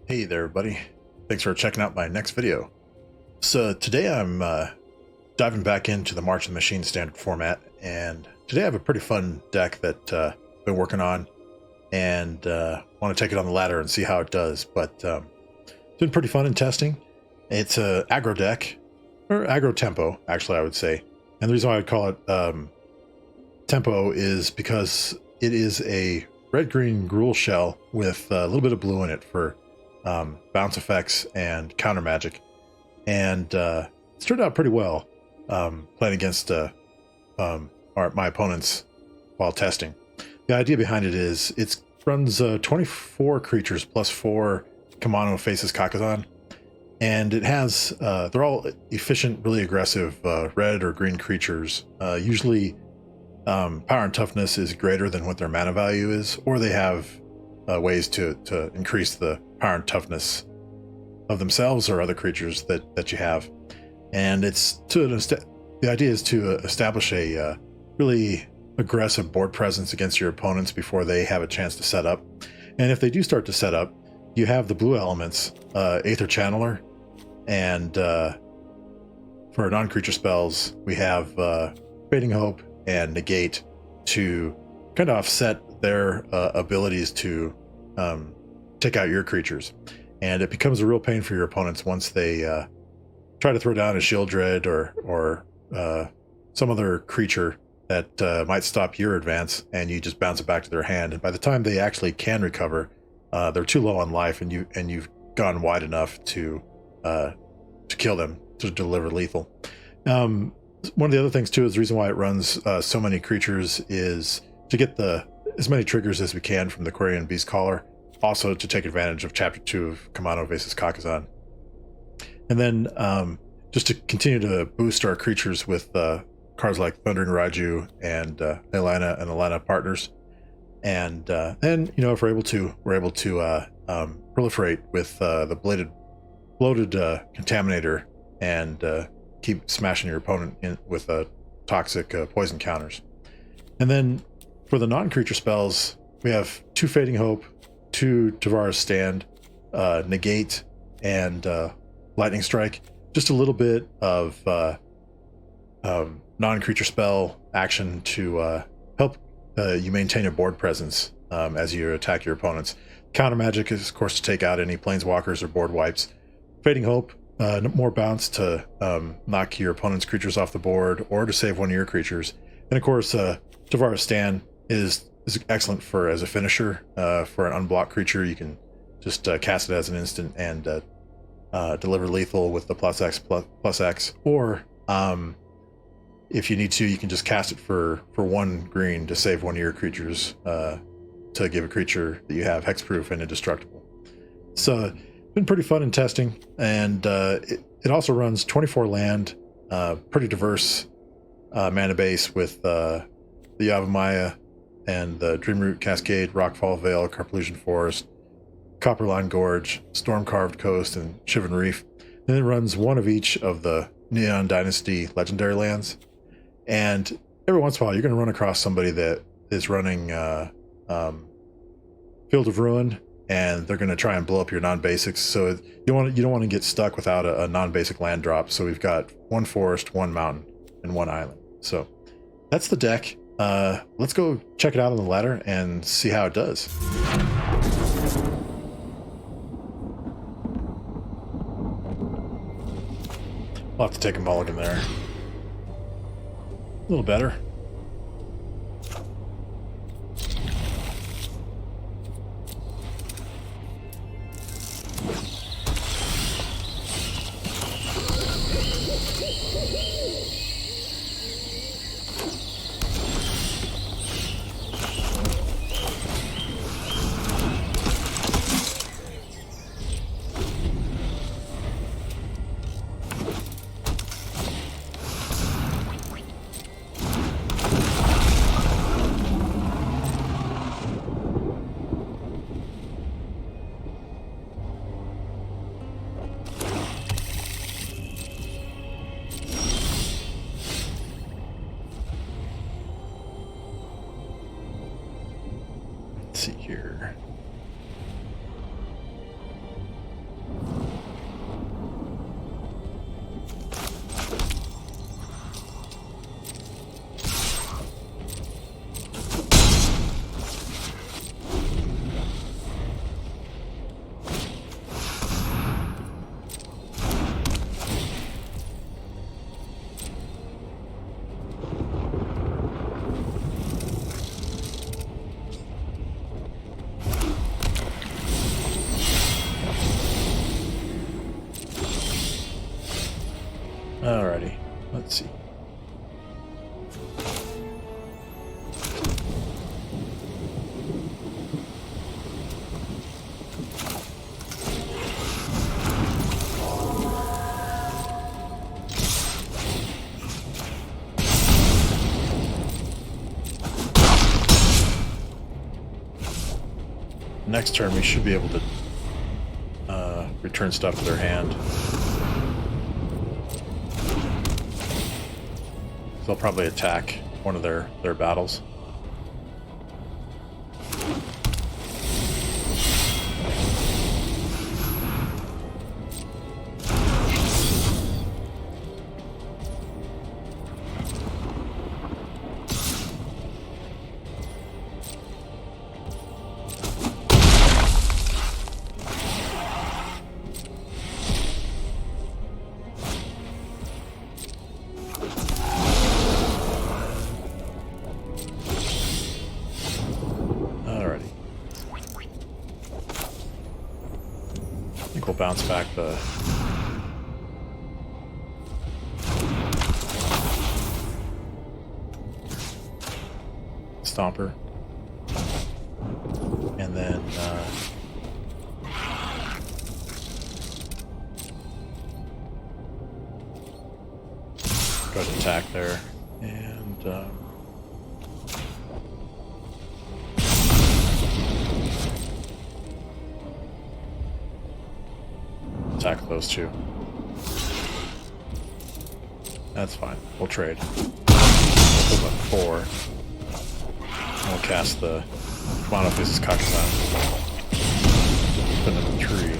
Hey there, everybody. Thanks for checking out my next video. So today I'm diving back into the March of the Machine standard format, and today I have a pretty fun deck that I've been working on, and want to take it on the ladder and see how it does. But it's been pretty fun in testing. It's a aggro deck, or aggro tempo, actually, I would say. And the reason why I'd call it tempo is because it is a red-green gruel shell with a little bit of blue in it for bounce effects and counter magic, and it's turned out pretty well playing against my opponents while testing. The idea behind it is it runs 24 creatures plus 4 Kamano Faces Kakazan, and it has they're all efficient, really aggressive red or green creatures. Usually power and toughness is greater than what their mana value is, or they have ways to increase the power and toughness of themselves or other creatures that you have. And it's the idea is to establish a really aggressive board presence against your opponents before they have a chance to set up. And if they do start to set up, you have the blue elements, Aether Channeler, and for non-creature spells we have Fading Hope and Negate to kind of offset their abilities to take out your creatures. And it becomes a real pain for your opponents once they try to throw down a Shield Dread or some other creature that might stop your advance, and you just bounce it back to their hand. And by the time they actually can recover, they're too low on life, and you've gone wide enough to kill them, to deliver lethal. One of the other things too is the reason why it runs so many creatures is to get as many triggers as we can from the Quarian Beastcaller, also to take advantage of Chapter 2 of Kamano Faces Kakazan. And then just to continue to boost our creatures with cards like Thundering Raiju and Alana Partners. And then, if we're able to proliferate with the bloated Contaminator and keep smashing your opponent with toxic poison counters. And then for the non-creature spells, we have 2 Fading Hope, 2 Tavara's Stand, Negate, and Lightning Strike. Just a little bit of non-creature spell action to help you maintain your board presence as you attack your opponents. Counter magic is, of course, to take out any planeswalkers or board wipes. Fading Hope, more bounce to knock your opponent's creatures off the board or to save one of your creatures. And of course, Tavara's Stand is excellent as a finisher. For an unblocked creature, you can just cast it as an instant and deliver lethal with the plus X. Or if you need to, you can just cast it for 1 green to save one of your creatures, to give a creature that you have hexproof and indestructible. So it's been pretty fun in testing, and it also runs 24 land, pretty diverse mana base with the Yavimaya and the Dreamroot Cascade, Rockfall Vale, Carpolution Forest, Copperline Gorge, Storm-Carved Coast, and Shivan Reef. Then it runs 1 of each of the Neon Dynasty legendary lands. And every once in a while, you're going to run across somebody that is running Field of Ruin, and they're going to try and blow up your non-basics. So you don't want to get stuck without a non-basic land drop. So we've got 1 forest, 1 mountain, and 1 island. So that's the deck. Let's go check it out on the ladder and see how it does. I'll have to take a mulligan there. A little better. see here. Let's see. Next turn, we should be able to return stuff to their hand. They'll probably attack one of their battles. We'll bounce back the Stomper, and then go ahead and attack there, and attack those two. That's fine. We'll trade. We'll put 4. And we'll cast the Monophysis Kakazan. Put it in the tree.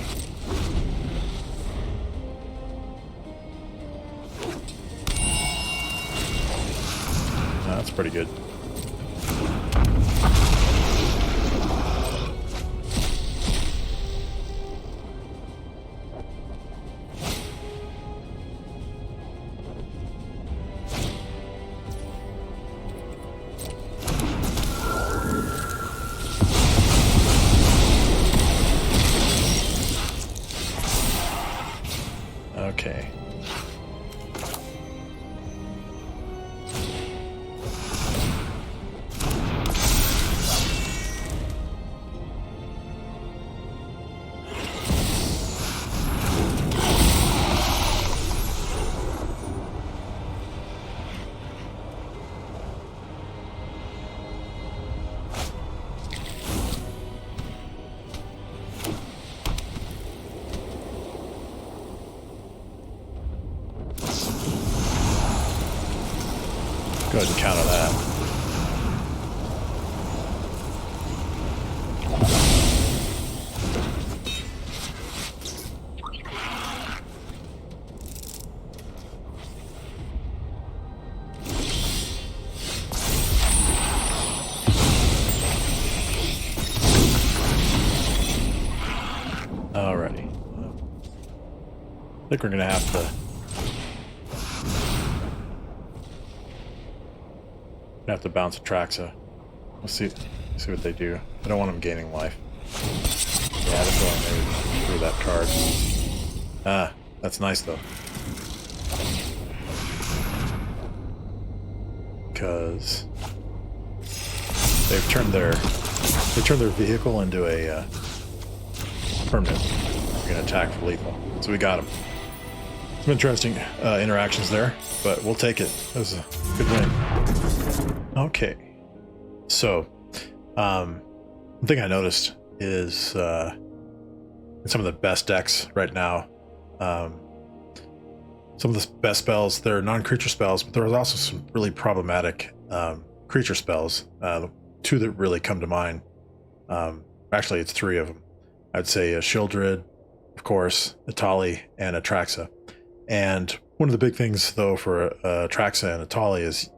That's pretty good. Okay. Go ahead and counter that. Alrighty. I think we're gonna have to bounce Atraxa. We'll see what they do. I don't want them gaining life. Yeah, that's why I threw that card. Ah, that's nice though. Because they've turned their vehicle into a permanent. We're gonna attack for lethal. So we got him. Some interesting interactions there, but we'll take it. That was a good win. Okay, so one thing I noticed is in some of the best decks right now, some of the best spells, they're non-creature spells, but there are also some really problematic creature spells. Two that really come to mind. Actually, it's 3 of them. I'd say Shieldred, of course, Etali, and Atraxa. And one of the big things, though, for Atraxa and Etali is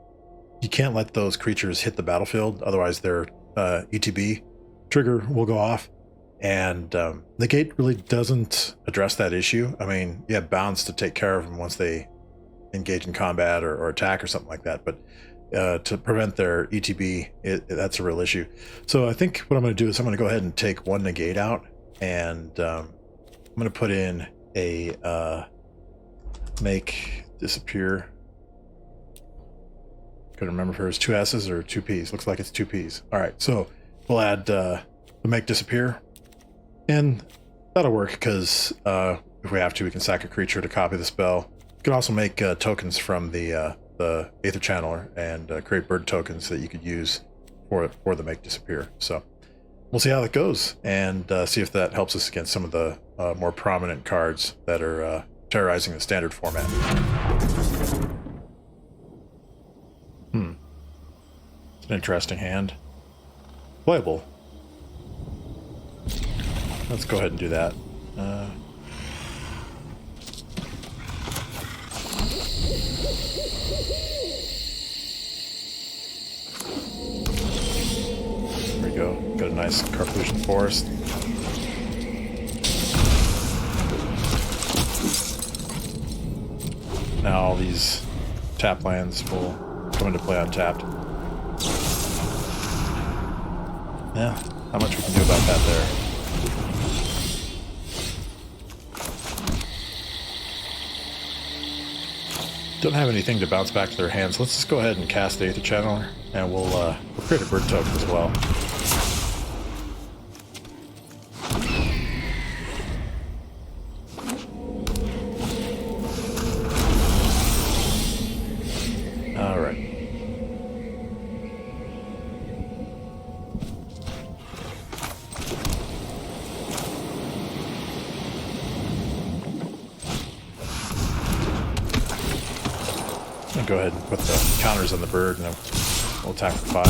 you can't let those creatures hit the battlefield, otherwise their ETB trigger will go off. And Negate really doesn't address that issue. I mean, you have bounds to take care of them once they engage in combat or attack or something like that, but to prevent their ETB, that's a real issue. So I think what I'm going to do is I'm going to go ahead and take 1 Negate out, and I'm going to put in a make disappear Couldn't remember if it was 2 S's or 2 P's. Looks like it's 2 P's. All right, so we'll add the make disappear, and that'll work because if we have to, we can sack a creature to copy the spell. You can also make tokens from the Aether Channeler and create bird tokens that you could use for the make disappear. So we'll see how that goes, and see if that helps us against some of the more prominent cards that are terrorizing the standard format. It's an interesting hand. Playable. Let's go ahead and do that. There we go. Got a nice Carplusian Forest. Now all these tap lands will come into play untapped. Yeah, not much we can do about that there. Don't have anything to bounce back to their hands. Let's just go ahead and cast the Aether Channeler, and we'll create a bird token as well. All right. I'll go ahead and put the counters on the bird, and then we'll attack for 5.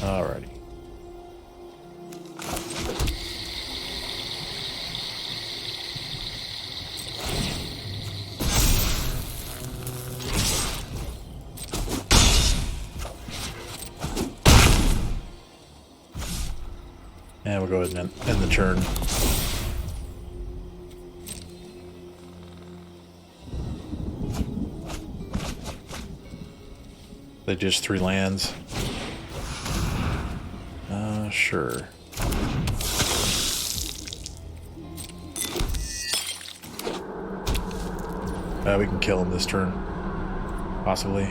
Alrighty. And we'll go ahead and end the turn. They just 3 lands. Sure. We can kill him this turn, possibly.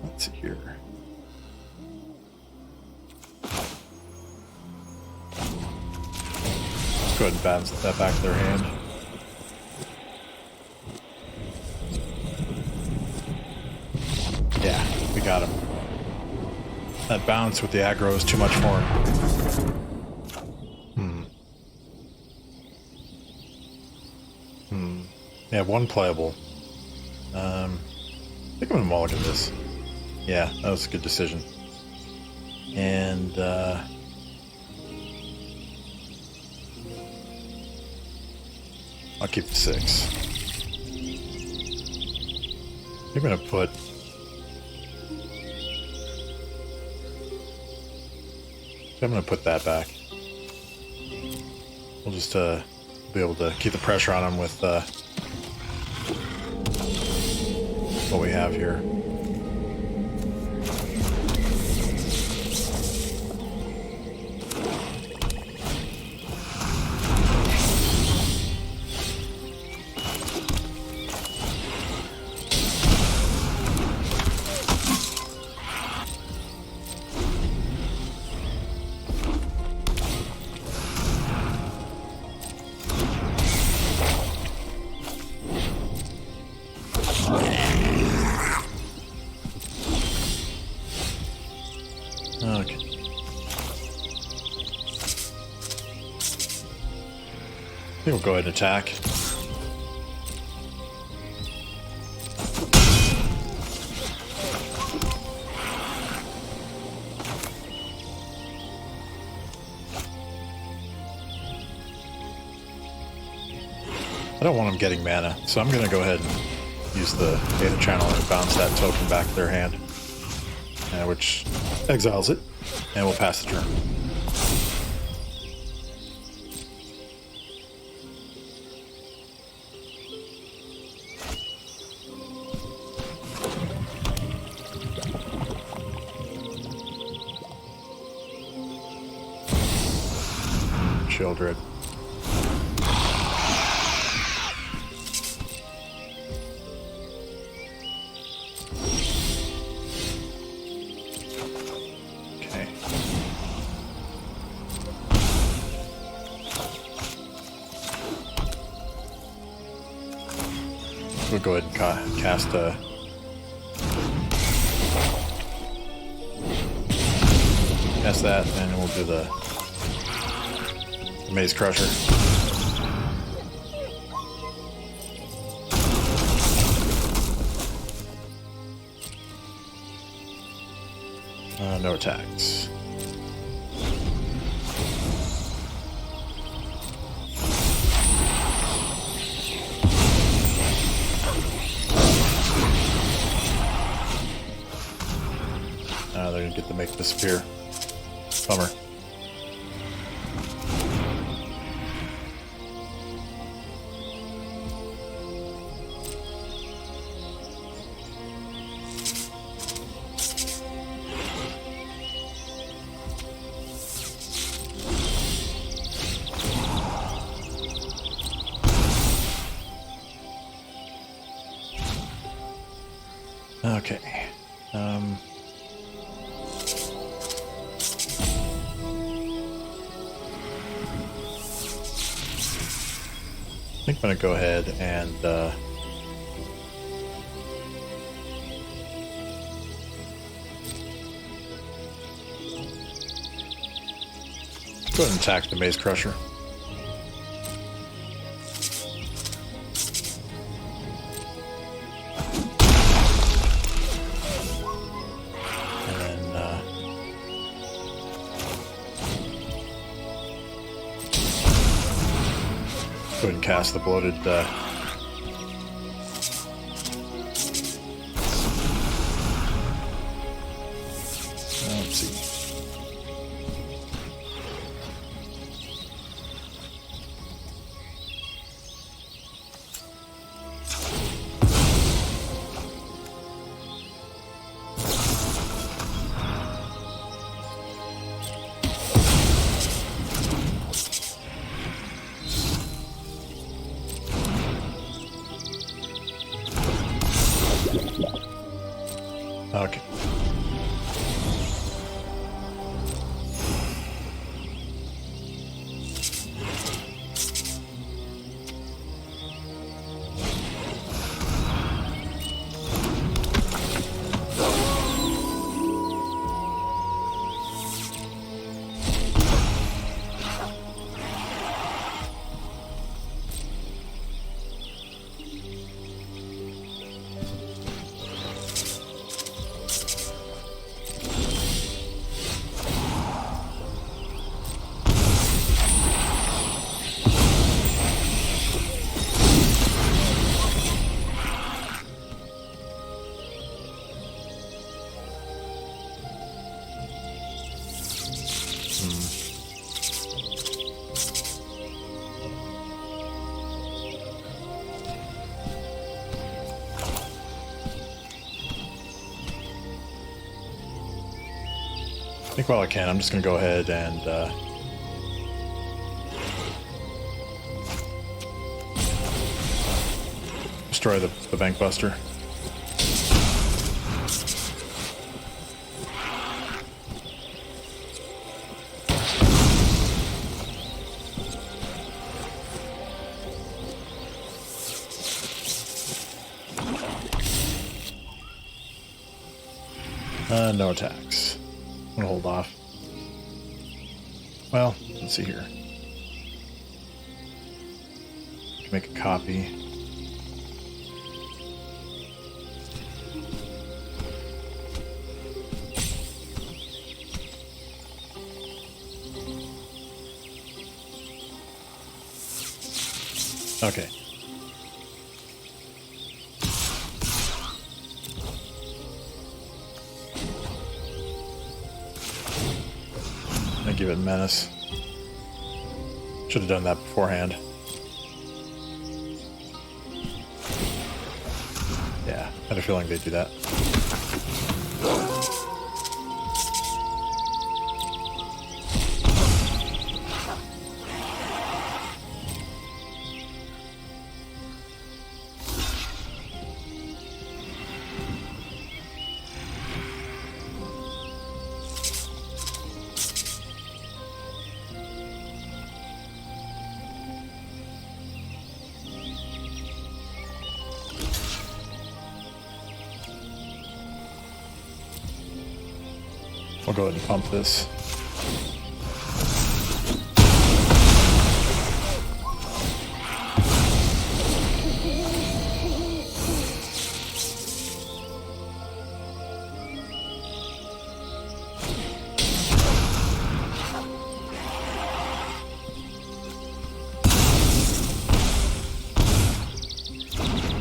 Let's see here. Let's go ahead and bounce that back to their hand. Yeah, we got him. That bounce with the aggro is too much for him. Yeah, 1 playable. I think I'm gonna mulligan this. Yeah, that was a good decision. And I'll keep the 6. I'm gonna put that back. We'll just be able to keep the pressure on him with what we have here. Okay. I think we'll go ahead and attack. I don't want them getting mana, so I'm going to go ahead and use the Aether Channel and bounce that token back to their hand, which exiles it, and we'll pass the turn. Shieldred. Okay. We'll go ahead and cast a that, and we'll do the Maze Crusher. No attacks. They're gonna get to make it disappear. Bummer. Okay. I think I'm going to go ahead and go ahead and attack the Maze Crusher. Go ahead and cast the bloated let's see. Okay. I think while I can, I'm just going to go ahead and destroy the Bank Buster. No attacks. I'm gonna hold off. Well, let's see here. Make a copy. Okay. Give it menace. Should have done that beforehand. Yeah, I had a feeling they'd do that. We'll go ahead and pump this.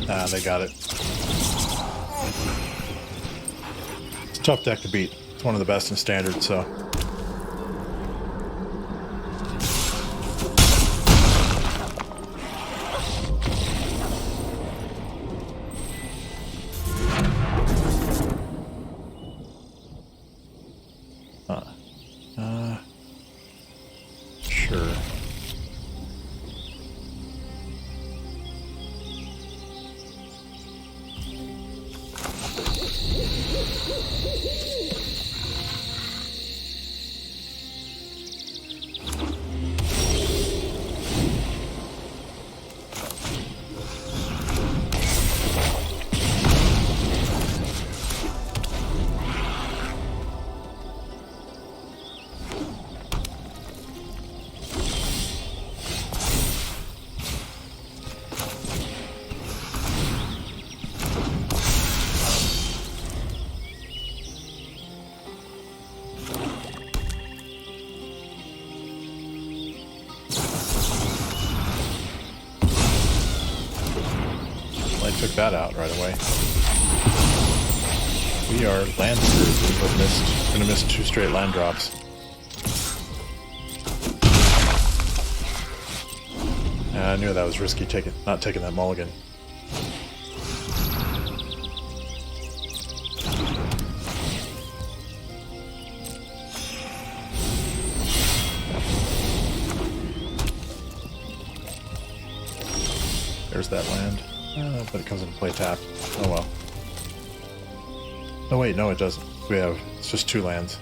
Ah, they got it. It's a tough deck to beat. It's one of the best in Standard, so... Sure. Took that out right away. We are land screwed. We're gonna miss 2 straight land drops. I knew that was risky, not taking that mulligan. There's that land. But it comes into play tap. Oh well. Oh wait, no it doesn't. It's just 2 lands.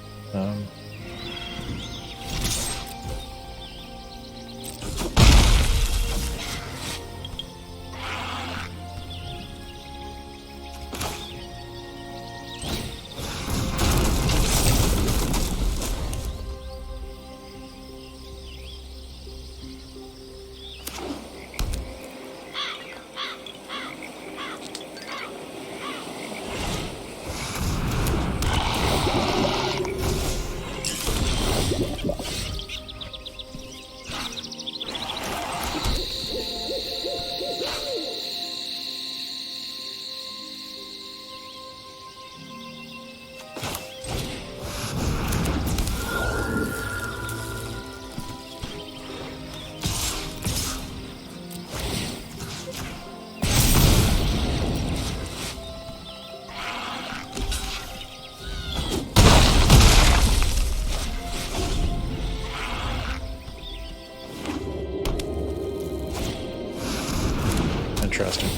Interesting.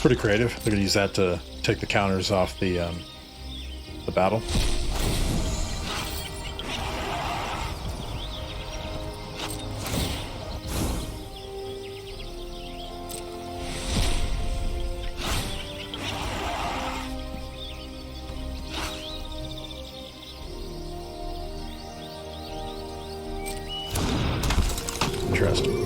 Pretty creative. They're gonna use that to take the counters off the battle. Interesting.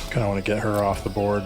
Kind of want to get her off the board.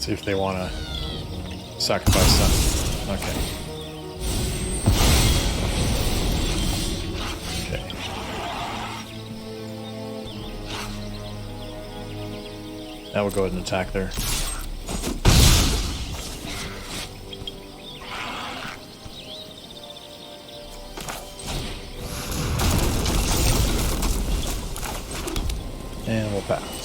See if they want to sacrifice some. Okay. Okay. Now we'll go ahead and attack there. And we'll pass.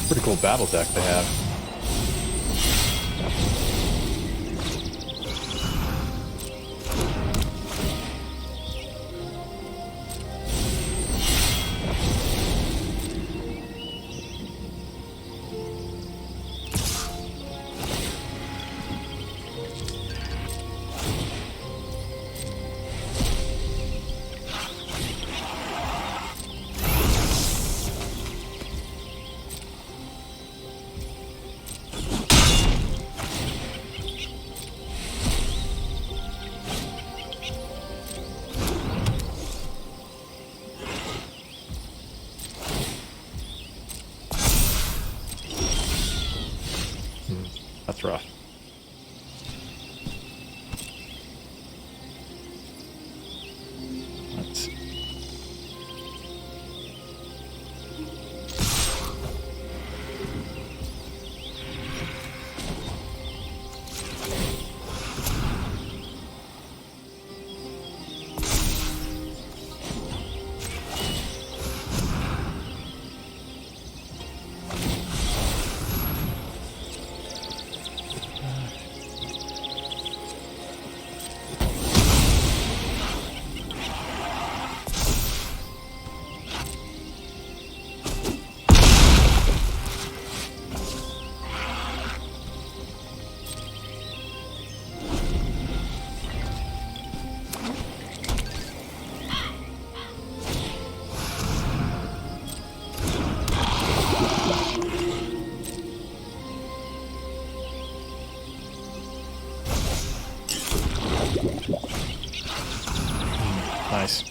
Pretty cool battle deck they have. That's rough. Let's see. Nice.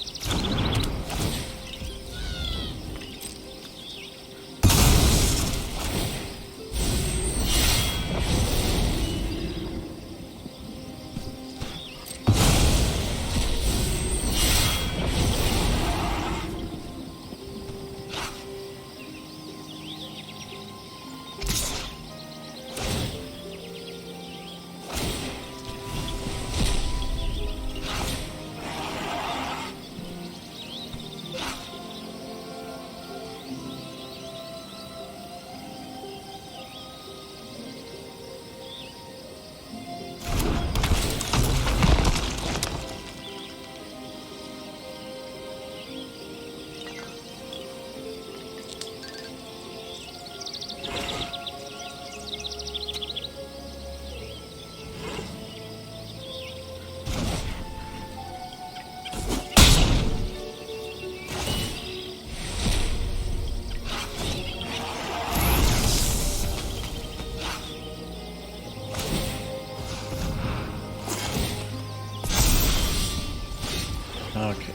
Okay.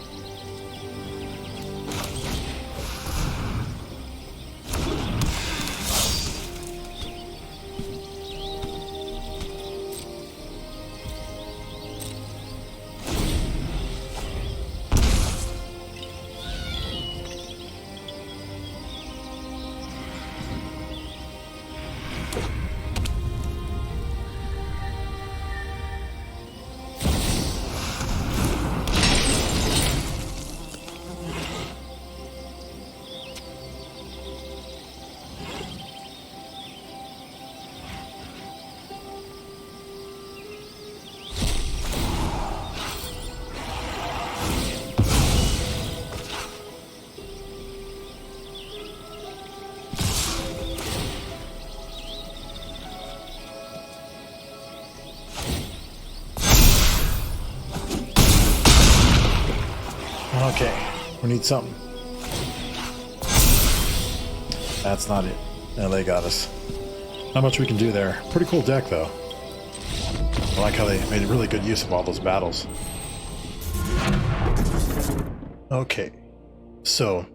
Okay, we need something. That's not it. No, they got us. Not much we can do there. Pretty cool deck, though. I like how they made really good use of all those battles. Okay, so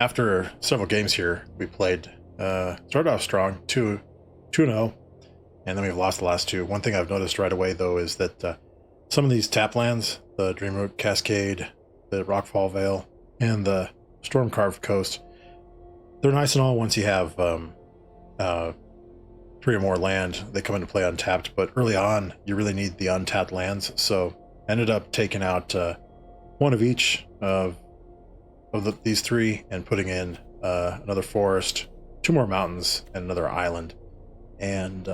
after several games here, we played, started off strong, 2-0, and then we've lost the last two. One thing I've noticed right away, though, is that some of these tap lands, the Dreamroot Cascade, the Rockfall Vale, and the Storm-Carved Coast, they're nice and all once you have 3 or more land. They come into play untapped, but early on, you really need the untapped lands, so I ended up taking out one of each of these 3 and putting in another forest, 2 more mountains, and another island, and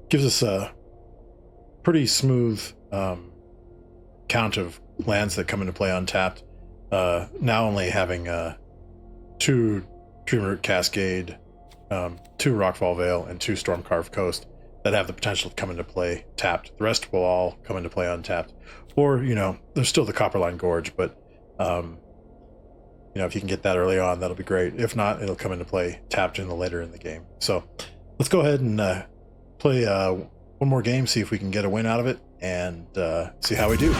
gives us a pretty smooth count of lands that come into play untapped. Now only having 2 Dreamroot Cascade, 2 Rockfall Vale, and 2 Stormcarved Coast that have the potential to come into play tapped. The rest will all come into play untapped. Or, there's still the Copperline Gorge, but, if you can get that early on, that'll be great. If not, it'll come into play tapped later in the game. So let's go ahead and play one more game, see if we can get a win out of it, and see how we do.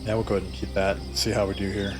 Yeah, we'll go ahead and keep that, see how we do here.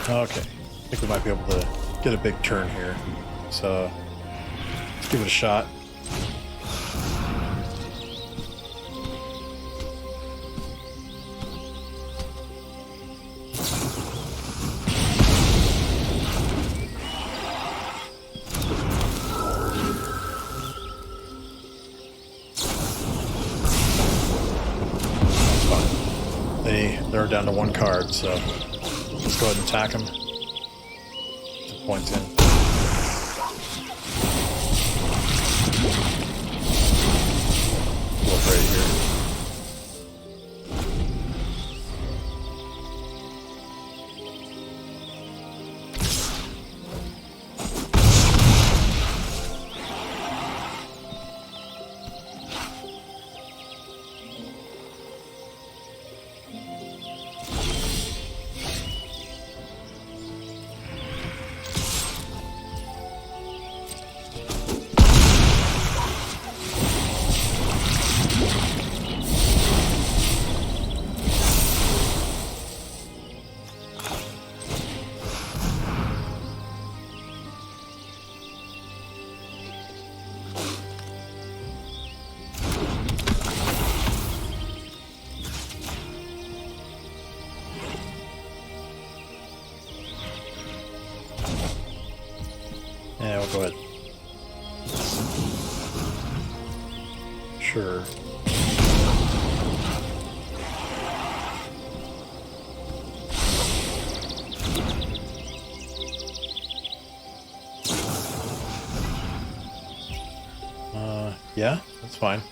Okay, I think we might be able to get a big turn here, so let's give it a shot. That's fine. They're down to 1 card, so let's go ahead and attack him. Some points in. Look right here. Yeah, we'll go ahead. Sure. Yeah, that's fine.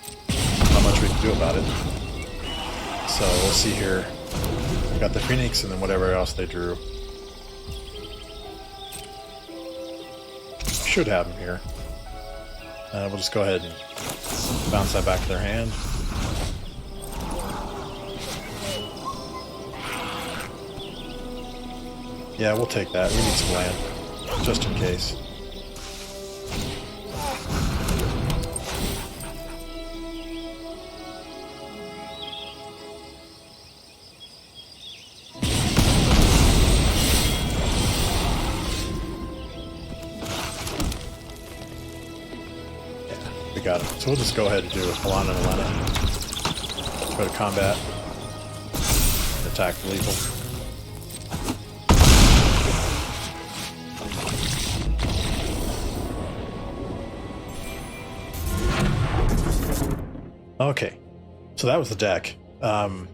Not much we can do about it. So we'll see here. We got the Phoenix and then whatever else they drew. Should have them here. We'll just go ahead and bounce that back to their hand. Yeah, we'll take that. We need some land, just in case. Yeah, we got it. So we'll just go ahead and do Alana and Elena. Let's go to combat. Attack lethal. Okay, so that was the deck, the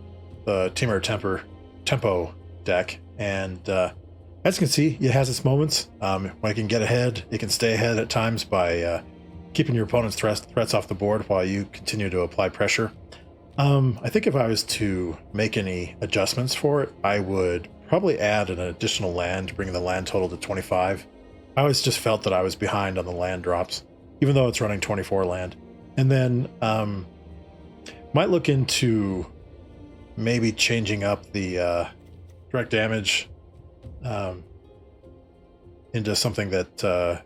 Temur Tempo deck, and as you can see, it has its moments. When it can get ahead, it can stay ahead at times by keeping your opponent's threats off the board while you continue to apply pressure. I think if I was to make any adjustments for it, I would probably add an additional land, bringing the land total to 25. I always just felt that I was behind on the land drops, even though it's running 24 land. And then might look into maybe changing up the direct damage into something that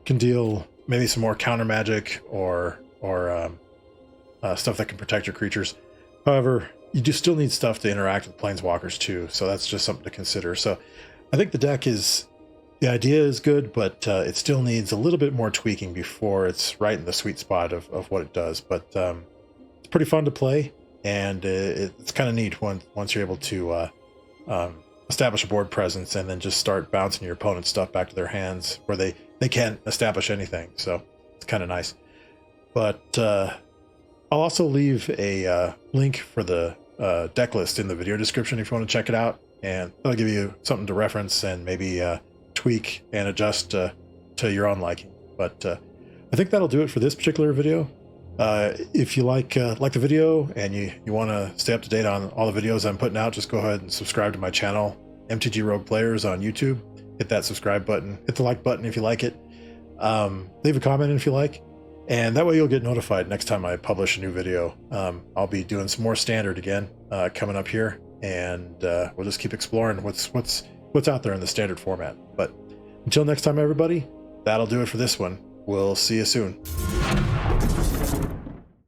can deal maybe some more counter magic or stuff that can protect your creatures. However, you do still need stuff to interact with planeswalkers too, so that's just something to consider. So I think the deck is, the idea is good, but it still needs a little bit more tweaking before it's right in the sweet spot of what it does. But it's pretty fun to play, and it's kind of neat once you're able to establish a board presence and then just start bouncing your opponent's stuff back to their hands where they can't establish anything. So it's kind of nice. But I'll also leave a link for the deck list in the video description if you want to check it out, and that'll give you something to reference and maybe tweak and adjust to your own liking. But I think that'll do it for this particular video. If you like the video and you want to stay up to date on all the videos I'm putting out, just go ahead and subscribe to my channel, MTG Rogue Players on YouTube. Hit that subscribe button, hit the like button if you like it. Leave a comment if you like, and that way you'll get notified next time I publish a new video. I'll be doing some more standard again coming up here, and we'll just keep exploring what's out there in the standard format. But until next time, everybody, that'll do it for this one. We'll see you soon.